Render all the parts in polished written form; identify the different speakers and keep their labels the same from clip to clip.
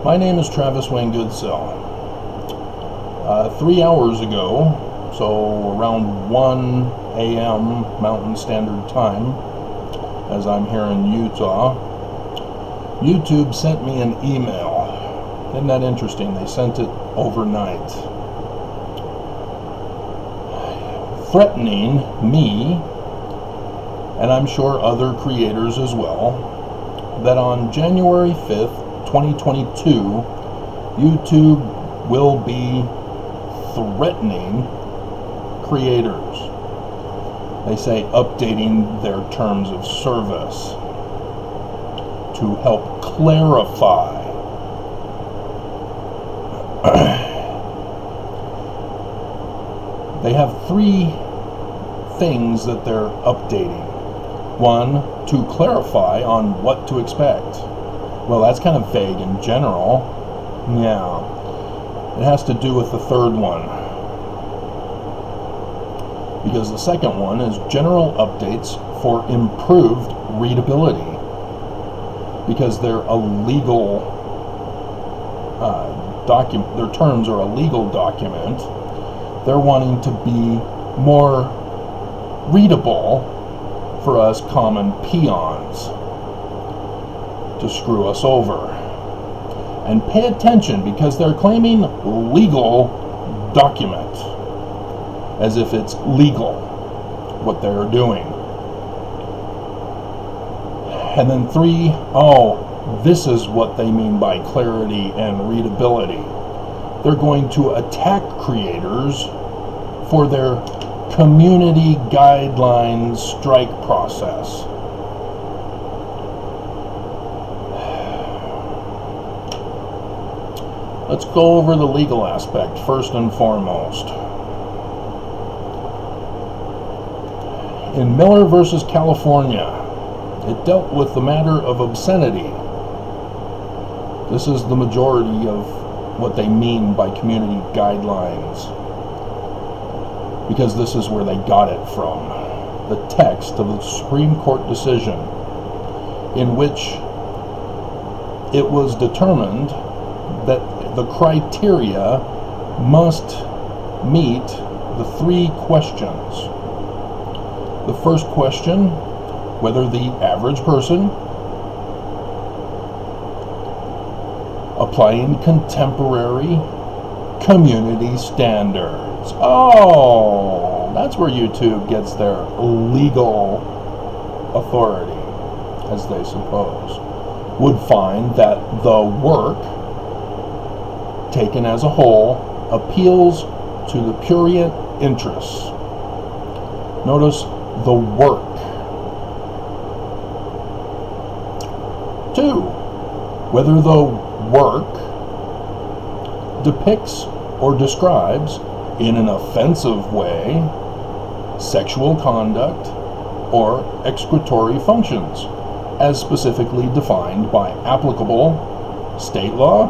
Speaker 1: My name is Travis Wayne Goodsell. 3 hours ago, so around 1 a.m. Mountain Standard Time, as I'm here in Utah, YouTube sent me an email. Isn't that interesting? They sent it overnight, threatening me, and I'm sure other creators as well, that on January 5th, 2022, YouTube will be threatening creators. They say updating their terms of service to help clarify. They have 3 things that they're updating. 1, to clarify on what to expect. Well, that's kind of vague in general. Yeah. It has to do with the third one. Because the second one is general updates for improved readability. Because they're a legal document, their terms are a legal document. They're wanting to be more readable for us common peons, to screw us over. And pay attention, because they're claiming legal document, as if it's legal what they're doing. And then 3, this is what they mean by clarity and readability. They're going to attack creators for their community guidelines strike process. Let's go over the legal aspect first and foremost. In Miller versus California, it dealt with the matter of obscenity. This is the majority of what they mean by community guidelines, because this is where they got it from. The text of the Supreme Court decision, in which it was determined that the criteria must meet the 3 questions. The first question, whether the average person applying contemporary community standards. Oh, that's where YouTube gets their legal authority, as they suppose, would find that the work taken as a whole appeals to the prurient interests. Notice the work. 2, whether the work depicts or describes in an offensive way sexual conduct or excretory functions, as specifically defined by applicable state law.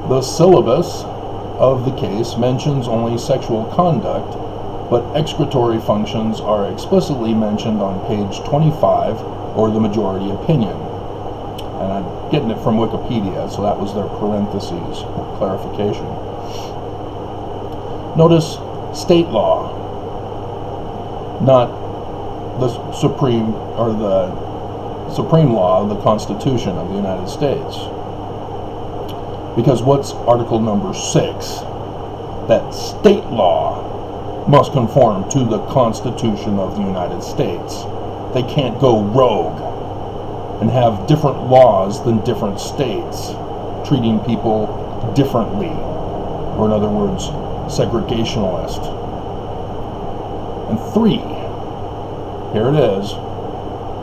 Speaker 1: The syllabus of the case mentions only sexual conduct, but excretory functions are explicitly mentioned on page 25, or the majority opinion. And I'm getting it from Wikipedia, so that was their parentheses clarification. Notice state law, not the supreme law of the Constitution of the United States. Because what's Article number 6? That state law must conform to the Constitution of the United States. They can't go rogue and have different laws than different states, treating people differently, or in other words, segregationalist. And 3, here it is,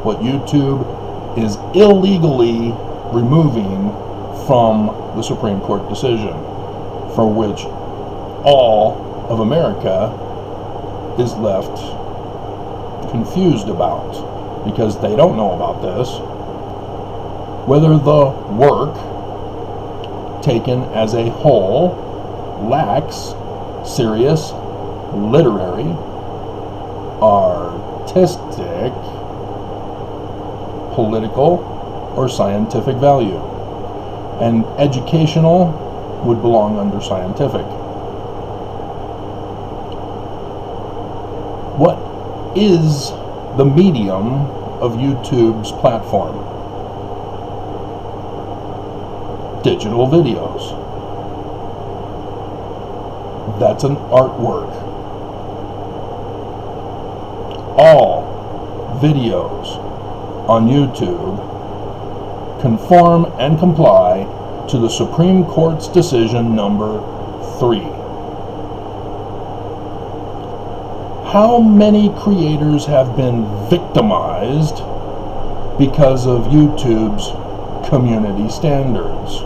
Speaker 1: what YouTube is illegally removing from the Supreme Court decision, for which all of America is left confused about, because they don't know about this. Whether the work taken as a whole lacks serious literary, artistic, political, or scientific value. and educational would belong under scientific. What is the medium of YouTube's platform? Digital videos. That's an artwork. All videos on YouTube conform and comply to the Supreme Court's decision number 3. How many creators have been victimized because of YouTube's community standards?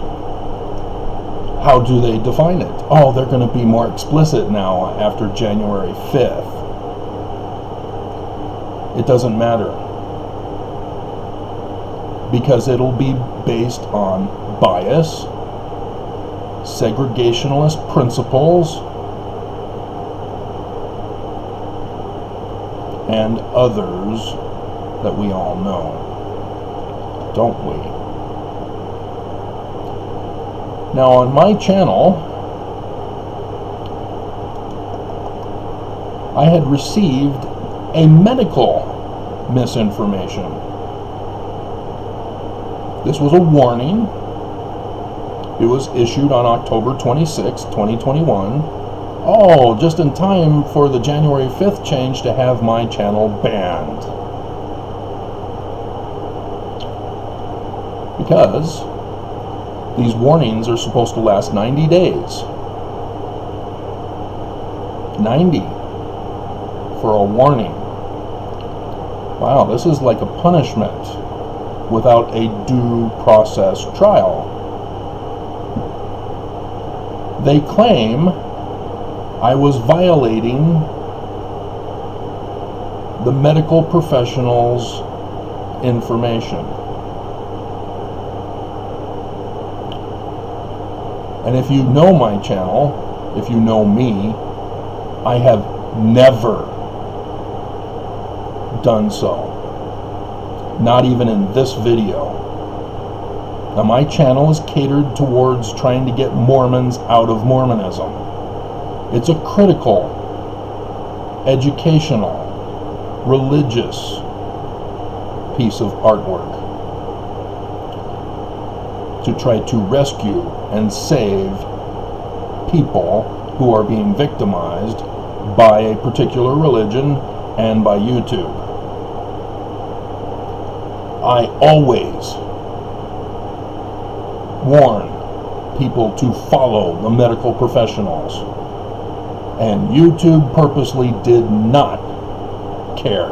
Speaker 1: How do they define it? Oh, they're going to be more explicit now after January 5th. It doesn't matter, because it'll be based on bias, segregationist principles, and others that we all know, don't we? Now on my channel, I had received a medical misinformation. This was a warning. It was issued on October 26, 2021. Oh, just in time for the January 5th change to have my channel banned. Because these warnings are supposed to last 90 days. 90 for a warning. Wow, this is like a punishment without a due process trial. They claim I was violating the medical professionals' information. And if you know my channel, if you know me, I have never done so. Not even in this video. Now my channel is catered towards trying to get Mormons out of Mormonism. It's a critical, educational, religious piece of artwork to try to rescue and save people who are being victimized by a particular religion and by YouTube. I always warn people to follow the medical professionals, and YouTube purposely did not care.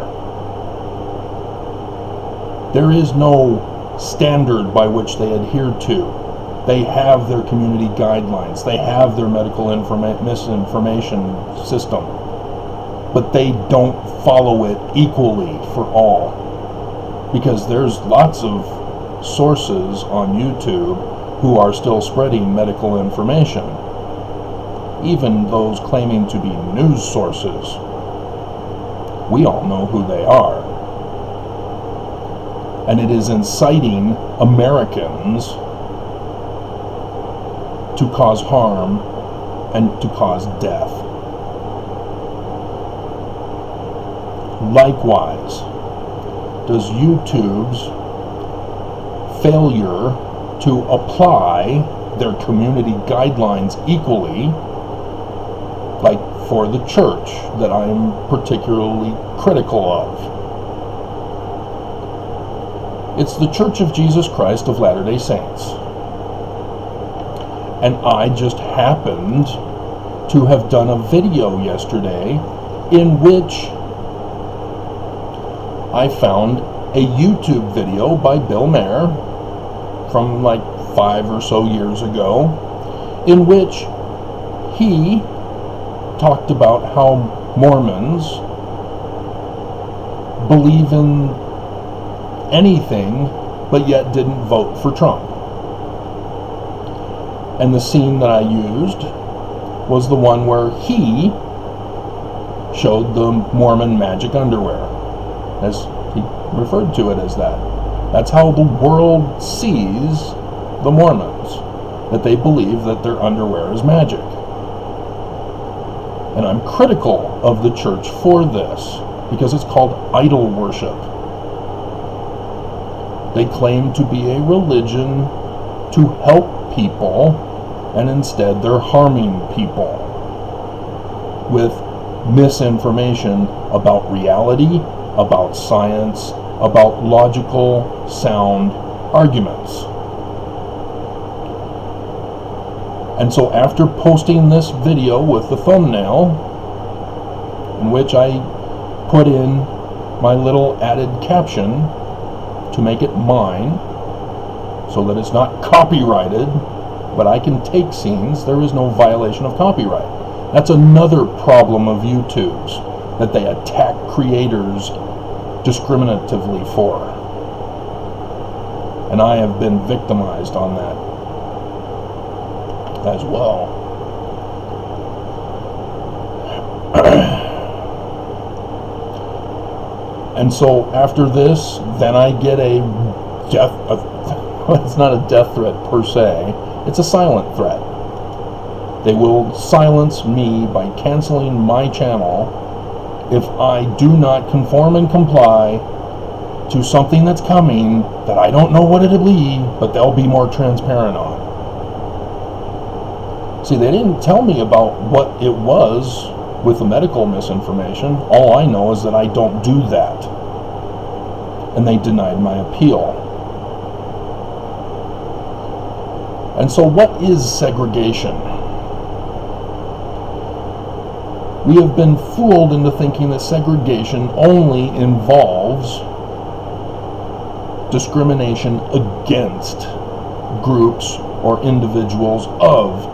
Speaker 1: There is no standard by which they adhere to. They have their community guidelines, they have their medical misinformation system, but they don't follow it equally for all. Because there's lots of sources on YouTube who are still spreading medical information, even those claiming to be news sources. We all know who they are. And it is inciting Americans to cause harm and to cause death. Likewise, does YouTube's failure to apply their community guidelines equally, like for the church that I'm particularly critical of. It's the Church of Jesus Christ of Latter-day Saints. And I just happened to have done a video yesterday in which I found a YouTube video by Bill Maher from like 5 or so years ago, in which he talked about how Mormons believe in anything but yet didn't vote for Trump. And the scene that I used was the one where he showed the Mormon magic underwear, as he referred to it as that. That's how the world sees the Mormons. that they believe that their underwear is magic. And I'm critical of the church for this, because it's called idol worship. They claim to be a religion to help people, and instead they're harming people with misinformation about reality, about science, about logical, sound arguments. And so after posting this video with the thumbnail, in which I put in my little added caption to make it mine, so that it's not copyrighted, but I can take scenes, there is no violation of copyright. That's another problem of YouTube's, that they attack creators discriminatively for. And I have been victimized on that as well. And so after this, then I get a death, it's not a death threat per se, it's a silent threat. They will silence me by canceling my channel if I do not conform and comply to something that's coming that I don't know what it'll be, but they'll be more transparent on. See, they didn't tell me about what it was with the medical misinformation. All I know is that I don't do that. And they denied my appeal. And so what is segregation? We have been fooled into thinking that segregation only involves discrimination against groups or individuals of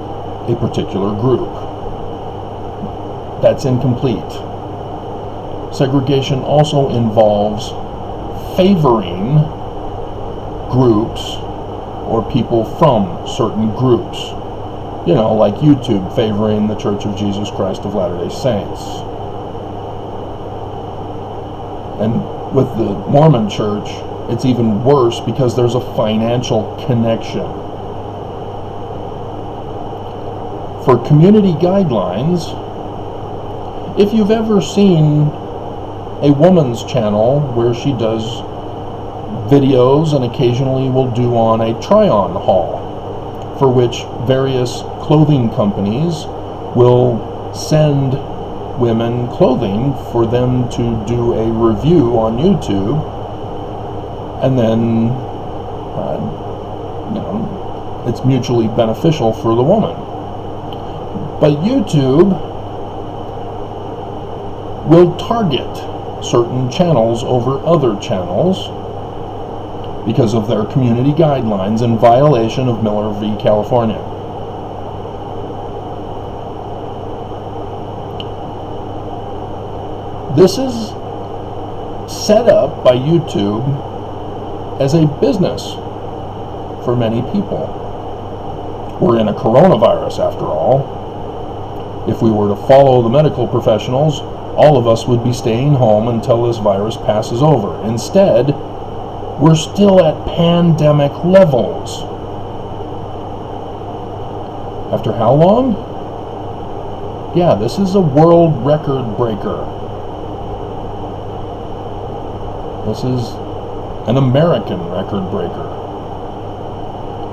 Speaker 1: a particular group. That's incomplete. Segregation also involves favoring groups or people from certain groups. You know, like YouTube favoring the Church of Jesus Christ of Latter-day Saints. And with the Mormon Church, it's even worse because there's a financial connection. For community guidelines, if you've ever seen a woman's channel where she does videos and occasionally will do on a try-on haul, for which various clothing companies will send women clothing for them to do a review on YouTube, and then it's mutually beneficial for the woman. But YouTube will target certain channels over other channels because of their community guidelines in violation of Miller v. California. This is set up by YouTube as a business for many people. We're in a coronavirus, after all. If we were to follow the medical professionals, all of us would be staying home until this virus passes over. Instead, we're still at pandemic levels. After how long? Yeah, this is a world record breaker. This is an American record breaker.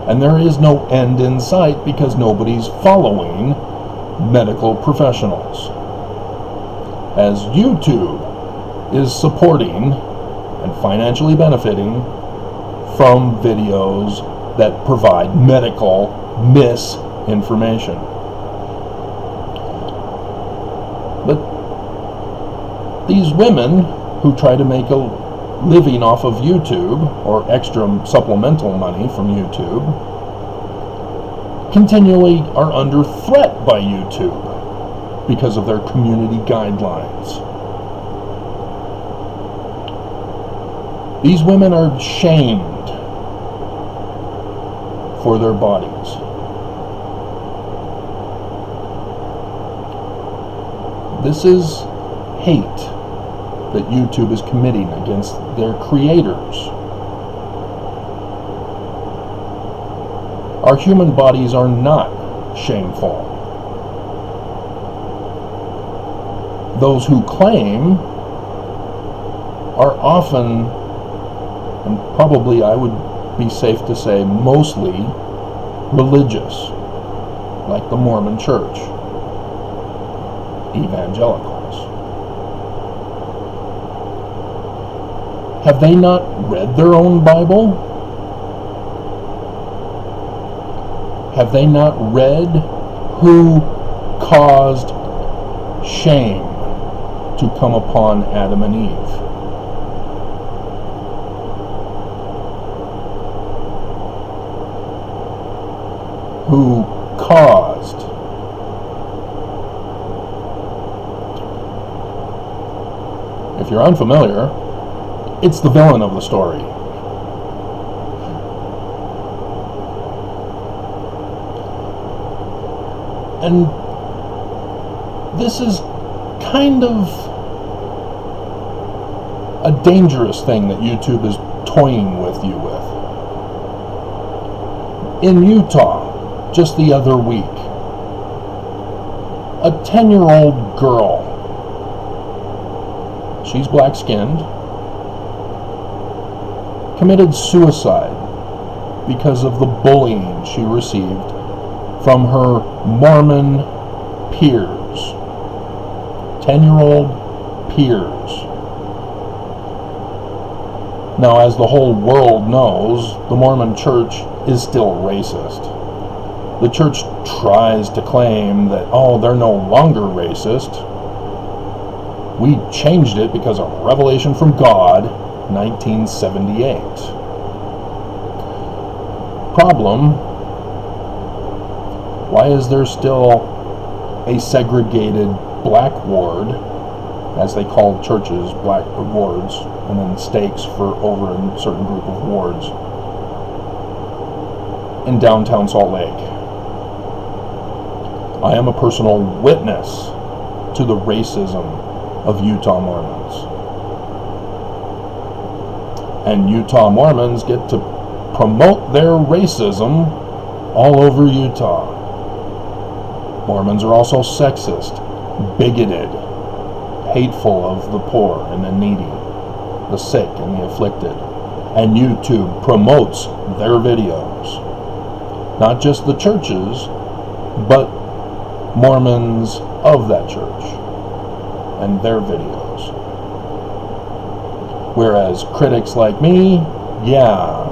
Speaker 1: And there is no end in sight because nobody's following medical professionals. As YouTube is supporting and financially benefiting from videos that provide medical misinformation. But these women who try to make a living off of YouTube, or extra supplemental money from YouTube, continually are under threat by YouTube because of their community guidelines. These women are shamed for their bodies. This is hate that YouTube is committing against their creators. Our human bodies are not shameful. Those who claim are often, and probably I would be safe to say mostly, religious, like the Mormon Church, evangelicals. Have they not read their own Bible? Have they not read who caused shame to come upon Adam and Eve? Who caused if you're unfamiliar, it's the villain of the story. And this is kind of a dangerous thing that YouTube is toying with you with. In Utah, just the other week, a 10-year-old girl, she's black-skinned, committed suicide because of the bullying she received from her Mormon peers. 10-year-old peers. Now, as the whole world knows, the Mormon Church is still racist. The church tries to claim that, oh, they're no longer racist. We changed it because of revelation from God, 1978. Problem, why is there still a segregated black ward, as they call churches, black wards, and then stakes for over a certain group of wards in downtown Salt Lake? I am a personal witness to the racism of Utah Mormons. And Utah Mormons get to promote their racism all over Utah. Mormons are also sexist, bigoted, hateful of the poor and the needy, the sick and the afflicted. And YouTube promotes their videos. Not just the churches, but Mormons of that church and their videos. Whereas critics like me, yeah,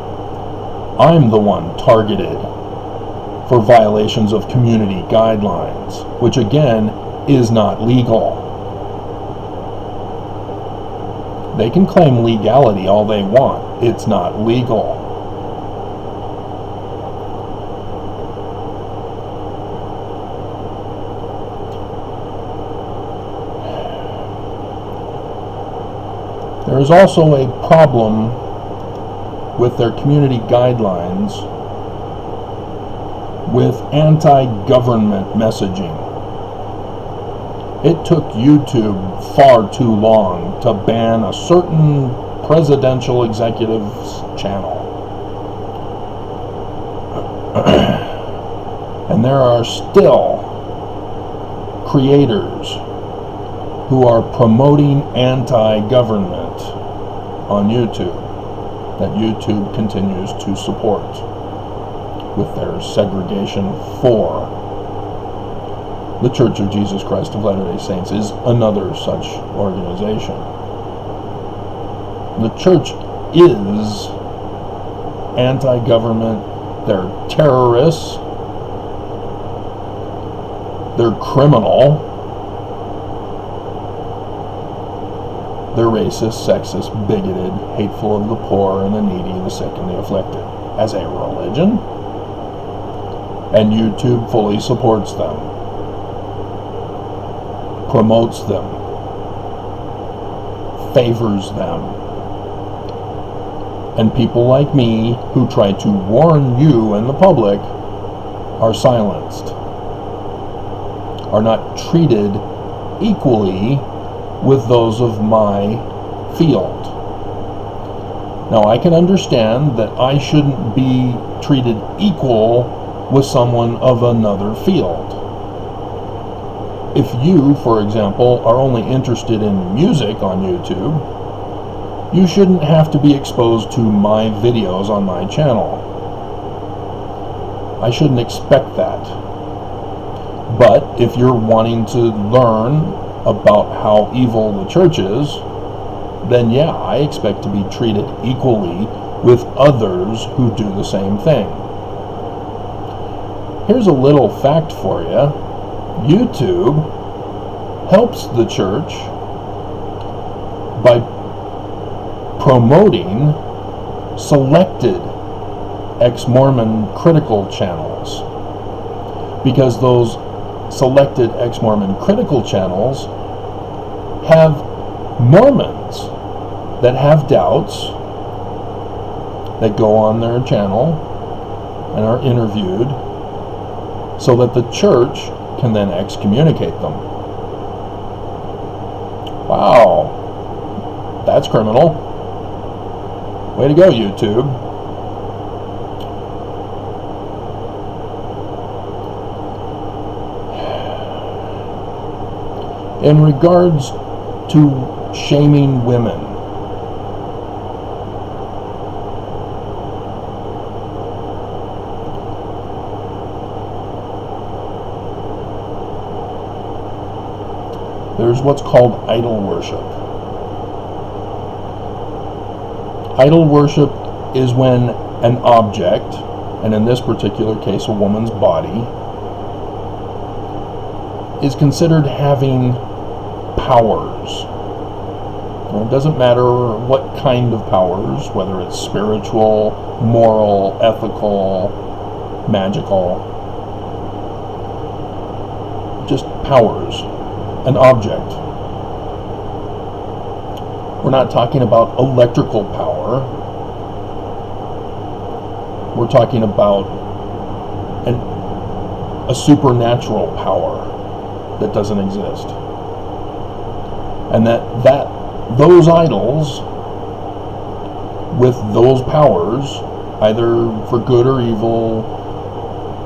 Speaker 1: I'm the one targeted for violations of community guidelines, which again is not legal. They can claim legality all they want. It's not legal. There is also a problem with their community guidelines with anti-government messaging. It took YouTube far too long to ban a certain presidential executive's channel. And there are still creators who are promoting anti-government on YouTube that YouTube continues to support with their segregation for. The Church of Jesus Christ of Latter-day Saints is another such organization. The church is anti-government. They're terrorists. They're criminal. They're racist, sexist, bigoted, hateful of the poor and the needy, the sick and the afflicted. As a religion, and YouTube fully supports them, promotes them, favors them. And people like me who try to warn you and the public are silenced, are not treated equally with those of my field. Now, I can understand that I shouldn't be treated equal with someone of another field. If you, for example, are only interested in music on YouTube, you shouldn't have to be exposed to my videos on my channel. I shouldn't expect that. But if you're wanting to learn about how evil the church is, then yeah, I expect to be treated equally with others who do the same thing. Here's a little fact for you. YouTube helps the church by promoting selected ex-Mormon critical channels, because those selected ex-Mormon critical channels have Mormons that have doubts that go on their channel and are interviewed so that the church can then excommunicate them. Wow, that's criminal. Way to go, YouTube. In regards to shaming women, there's what's called idol worship. Idol worship is when an object, and in this particular case a woman's body, is considered having powers. It doesn't matter what kind of powers, whether it's spiritual, moral, ethical, magical, just powers, an object. We're not talking about electrical power. We're talking about a supernatural power that doesn't exist. And that those idols with those powers, either for good or evil,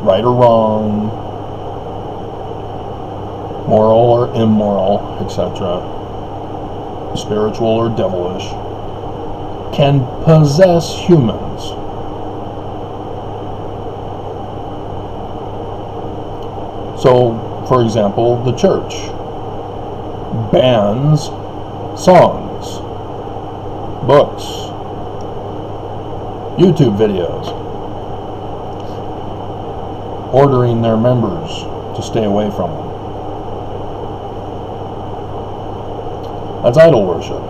Speaker 1: right or wrong, moral or immoral, etc., spiritual or devilish, can possess humans. So, for example, the church bans songs, books, YouTube videos, ordering their members to stay away from them. That's idol worship.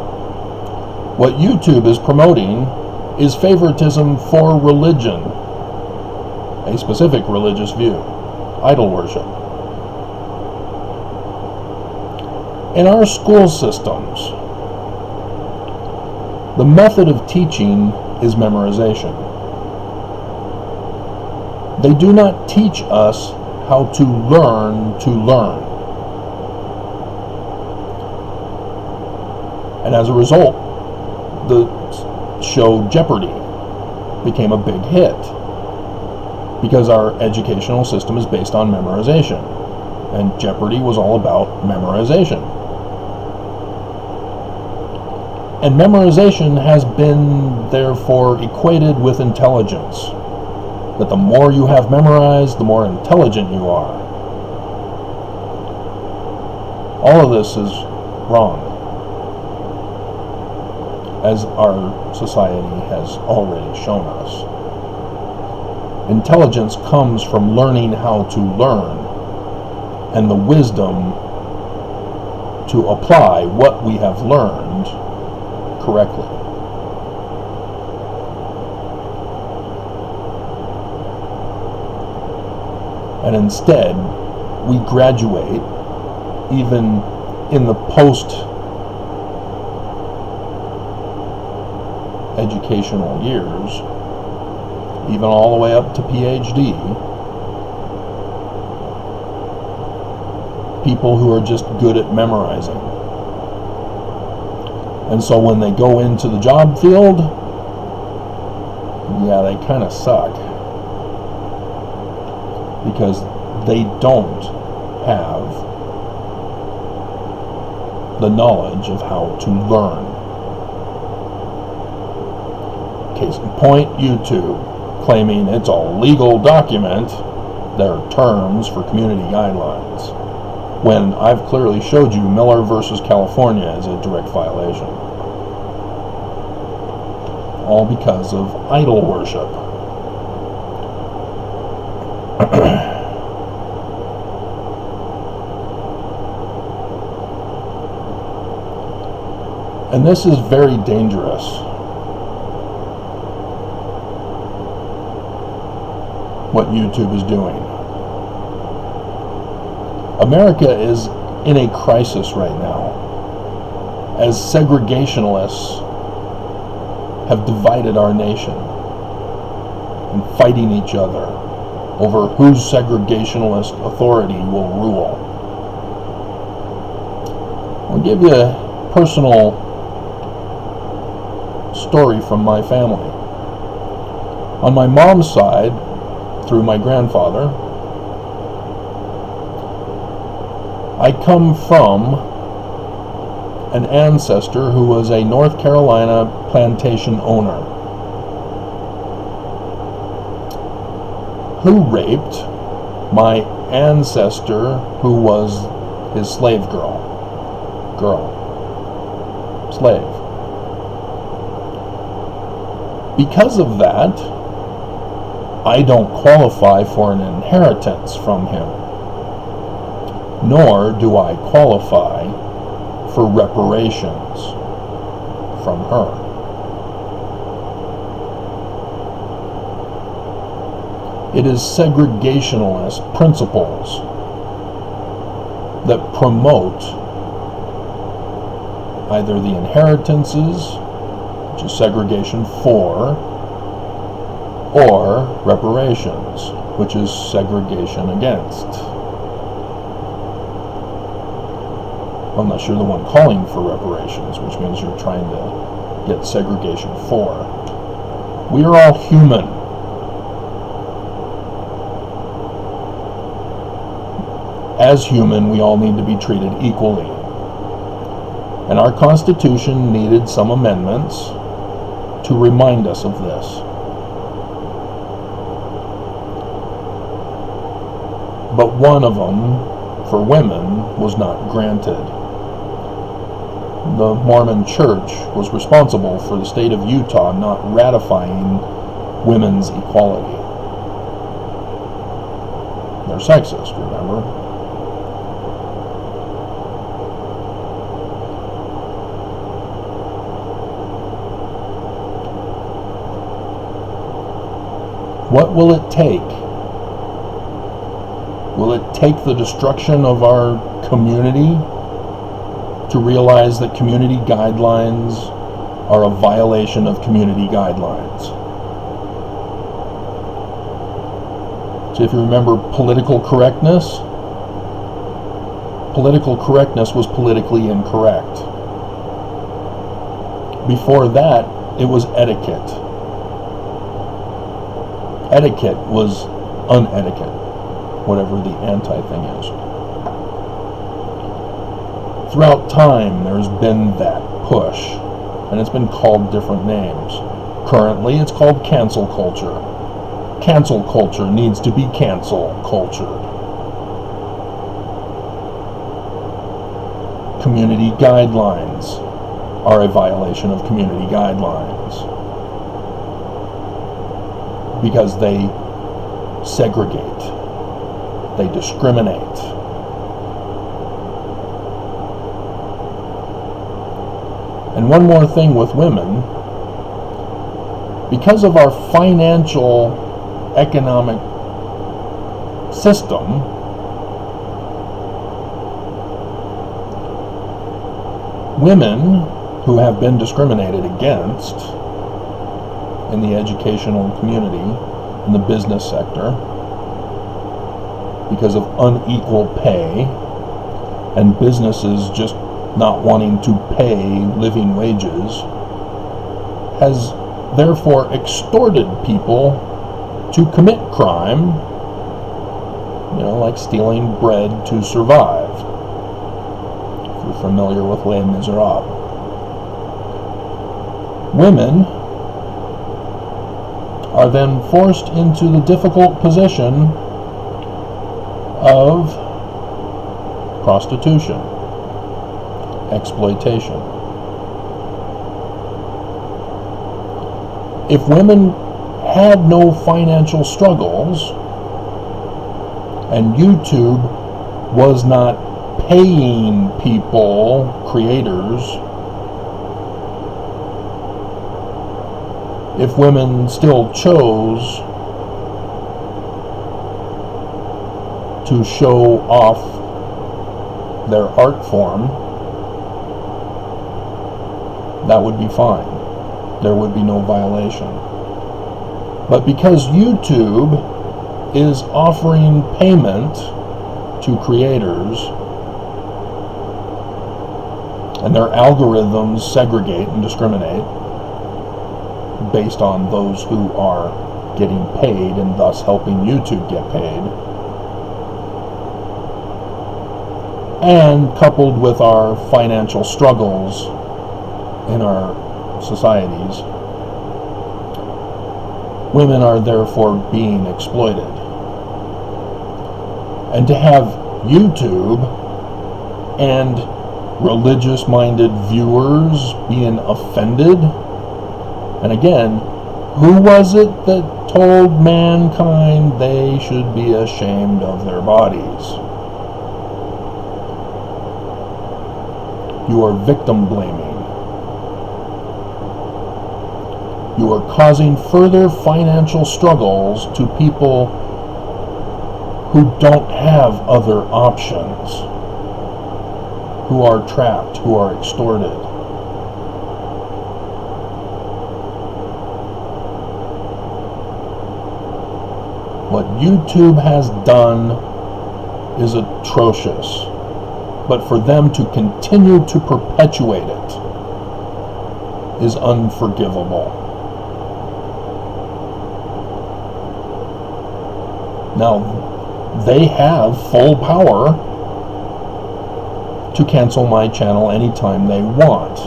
Speaker 1: What YouTube is promoting is favoritism for religion, a specific religious view, idol worship. In our school systems, the method of teaching is memorization. They do not teach us how to learn to learn. And as a result, the show Jeopardy became a big hit, because our educational system is based on memorization, and Jeopardy was all about memorization. And memorization has been therefore equated with intelligence, that the more you have memorized, the more intelligent you are. All of this is wrong, as our society has already shown us. Intelligence comes from learning how to learn, and the wisdom to apply what we have learned correctly. And instead, we graduate, even in the post-educational years, even all the way up to PhD, people who are just good at memorizing. And so when they go into the job field, yeah, they kind of suck. because they don't have the knowledge of how to learn. Case in point, YouTube, claiming it's a legal document, their terms for community guidelines, when I've clearly showed you Miller versus California is a direct violation. All because of idol worship. And this is very dangerous. What YouTube is doing. America is in a crisis right now, as segregationalists have divided our nation and fighting each other over whose segregationalist authority will rule. I'll give you a personal story from my family. On my mom's side, through my grandfather, I come from an ancestor who was a North Carolina plantation owner who raped my ancestor who was his slave slave. Because of that, I don't qualify for an inheritance from him, nor do I qualify for reparations from her. It is segregationalist principles that promote either the inheritances, which is segregation for, or reparations, which is segregation against. Unless you're the one calling for reparations, which means you're trying to get segregation for. We are all human. As human, we all need to be treated equally. And our Constitution needed some amendments to remind us of this. But one of them, for women, was not granted. The Mormon Church was responsible for the state of Utah not ratifying women's equality. They're sexist, remember? What will it take? Will it take the destruction of our community to realize that community guidelines are a violation of community guidelines? So if you remember political correctness was politically incorrect. Before that, it was etiquette. Etiquette was unetiquette, whatever the anti-thing is. Throughout time, there's been that push, and it's been called different names. Currently, it's called cancel culture. Cancel culture needs to be cancel cultured. Community guidelines are a violation of community guidelines because they segregate, they discriminate. And one more thing with women, because of our financial economic system, women who have been discriminated against in the educational community, in the business sector, because of unequal pay and businesses just not wanting to pay living wages, has therefore extorted people to commit crime like stealing bread to survive. If you're familiar with Les Miserables. Women are then forced into the difficult position of prostitution, exploitation. If women had no financial struggles, and YouTube was not paying people, creators, if women still chose to show off their art form, that would be fine. There would be no violation. But because YouTube is offering payment to creators, and their algorithms segregate and discriminate based on those who are getting paid and thus helping YouTube get paid, and coupled with our financial struggles in our societies, women are therefore being exploited. And to have YouTube and religious-minded viewers being offended, and again, who was it that told mankind they should be ashamed of their bodies? You are victim blaming. You are causing further financial struggles to people who don't have other options, who are trapped, who are extorted. What YouTube has done is atrocious, but for them to continue to perpetuate it is unforgivable. Now, they have full power to cancel my channel anytime they want.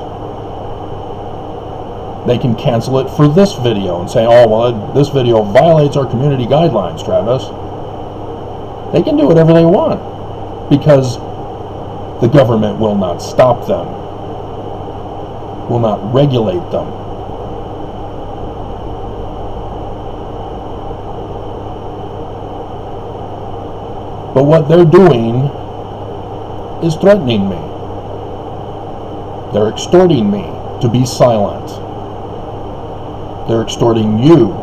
Speaker 1: They can cancel it for this video and say, oh, well, this video violates our community guidelines, Travis. They can do whatever they want because the government will not stop them, will not regulate them. But what they're doing is threatening me. They're extorting me to be silent. They're extorting you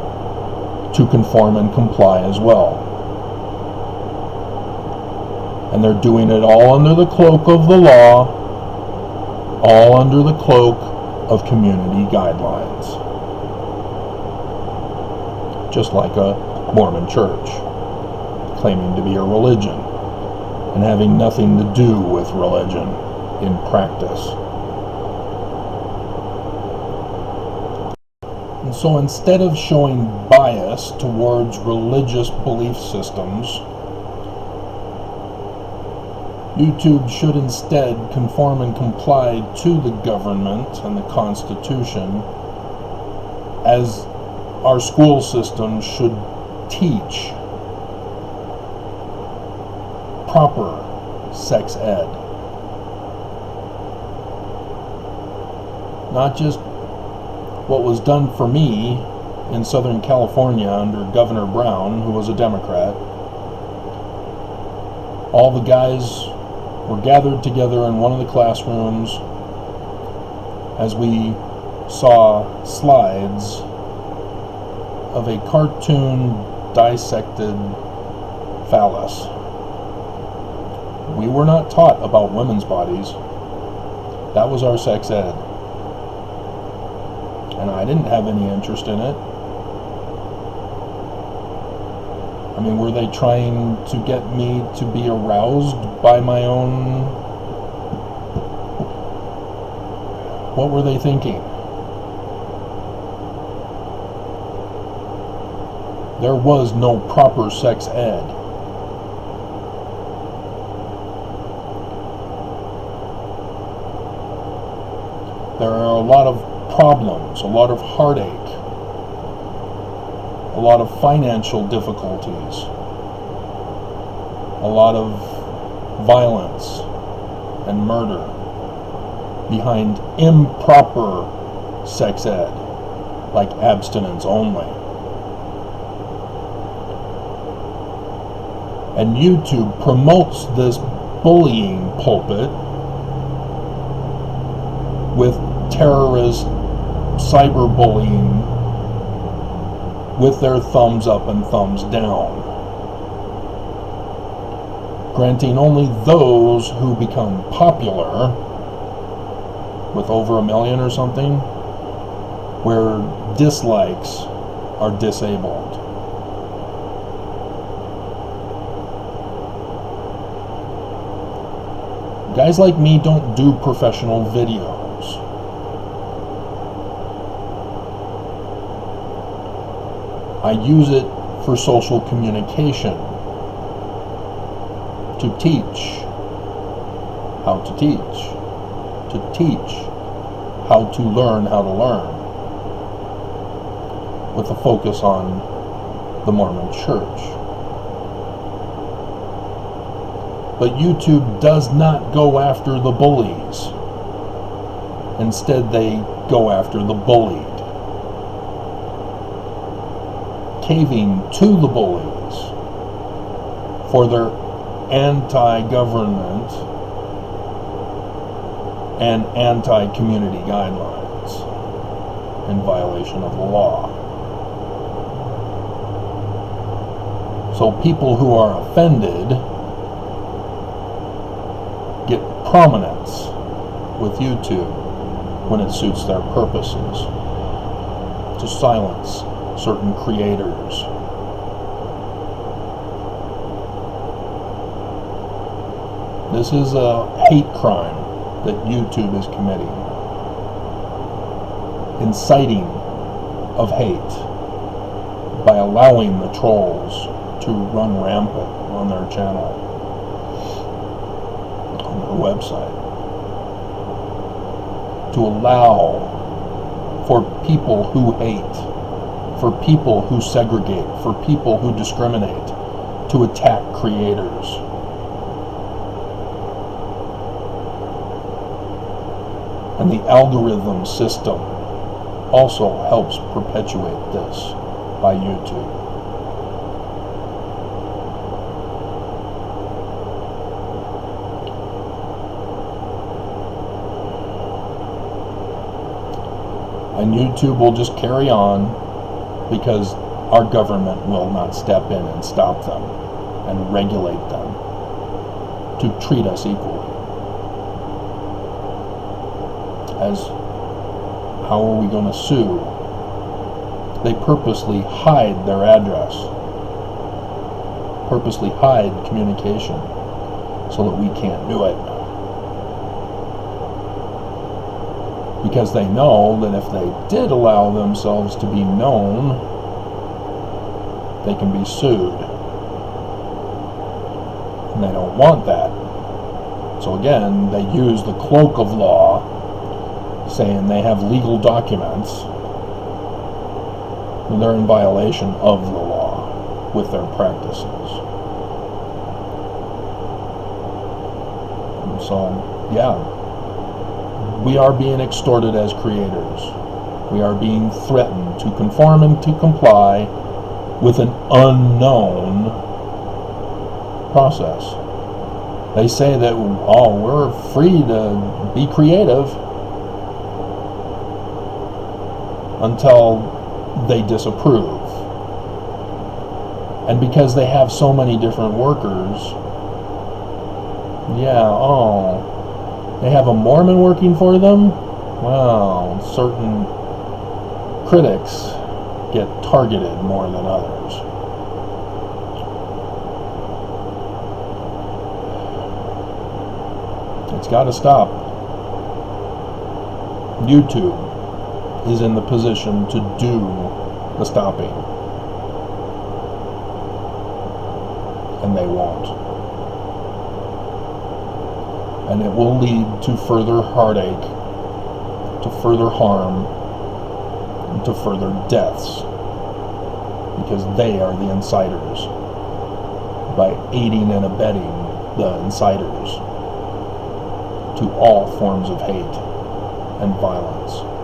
Speaker 1: to conform and comply as well. And they're doing it all under the cloak of the law, all under the cloak of community guidelines. Just like a Mormon church, claiming to be a religion and having nothing to do with religion in practice. And so instead of showing bias towards religious belief systems, YouTube should instead conform and comply to the government and the Constitution, as our school system should teach proper sex ed. Not just what was done for me in Southern California under Governor Brown, who was a Democrat. All the guys were gathered together in one of the classrooms as we saw slides of a cartoon dissected phallus. We were not taught about women's bodies. That was our sex ed. And I didn't have any interest in it. I mean, were they trying to get me to be aroused by my own... What were they thinking? There was no proper sex ed. There are a lot of problems, a lot of heartache, a lot of financial difficulties, a lot of violence and murder behind improper sex ed, like abstinence only. And YouTube promotes this bullying pulpit with terrorist cyberbullying with their thumbs up and thumbs down, granting only those who become popular with over 1 million or something, where dislikes are disabled. Guys like me don't do professional videos. I use it for social communication, to teach how to teach how to learn how to learn, with a focus on the Mormon Church. But YouTube does not go after the bullies. Instead, they go after the bullied, caving to the bullies for their anti-government and anti-community guidelines in violation of the law. So people who are offended get prominence with YouTube when it suits their purposes, to silence certain creators. This is a hate crime that YouTube is committing. Inciting of hate by allowing the trolls to run rampant on their channel, on their website. To allow for people who hate, for people who segregate, for people who discriminate, to attack creators. And the algorithm system also helps perpetuate this by YouTube. And YouTube will just carry on because our government will not step in and stop them and regulate them to treat us equally. As how are we going to sue? They purposely hide their address, purposely hide communication so that we can't do it. Because they know that if they did allow themselves to be known, they can be sued. And they don't want that. So again, they use the cloak of law, saying they have legal documents, and they're in violation of the law with their practices. And so, yeah. We are being extorted as creators. We are being threatened to conform and to comply with an unknown process. They say that, oh, we're free to be creative until they disapprove. And because they have so many different workers, they have a Mormon working for them? Well, certain critics get targeted more than others. It's got to stop. YouTube is in the position to do the stopping. And they won't. And it will lead to further heartache to further harm and to further deaths, because they are the insiders, by aiding and abetting the insiders to all forms of hate and violence.